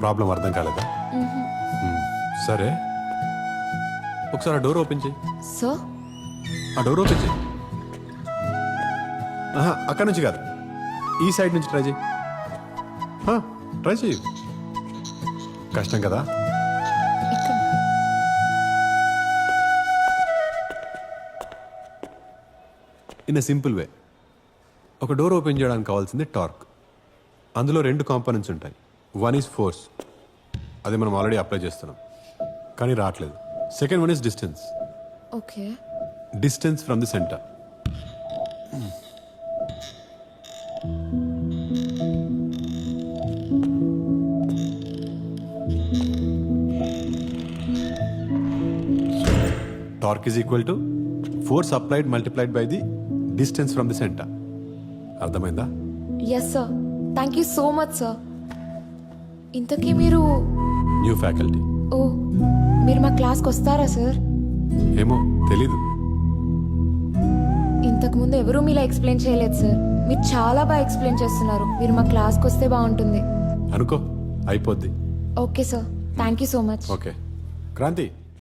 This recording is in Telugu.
ప్రాబ్లం అర్థం కాలేదా సరే ఒకసారి ఆ డోర్ ఓపెన్ చేయి సో ఆ డోర్ ఓపెన్ చేయి అక్కడ నుంచి కాదు ఈ సైడ్ నుంచి ట్రై చేయి ట్రై చేయి కష్టం కదా ఇక్కడ ఇన్ ఎ సింపుల్ వే ఒక డోర్ ఓపెన్ చేయడానికి కావాల్సింది టార్క్ అందులో 2 కాంపోనెంట్స్ ఉంటాయి వన్ ఈజ్ ఫోర్స్ అది మనం ఆల్రెడీ అప్లై చేస్తున్నాం కానీ రావట్లేదు second one is distance okay distance from the centre torque is equal to force applied multiplied by the distance from the centre అర్థమైందా yes sir thank you so much sir ఇంతకీ మీరు న్యూ ఫ్యాకల్టీ ఓ మీరు మా క్లాస్కి వస్తారా సార్ ఏమో తెలీదు ఇంతకు ముందు ఎవరూ మీలా ఎక్స్ప్లెయిన్ చేయలేదు సార్ మీరు చాలా బాగా ఎక్స్ప్లెయిన్ చేస్తున్నారు మీరు మా క్లాస్కి వస్తే బాగుంటుంది అనుకో అయిపోద్ది okay sir thank you so much okay Kranti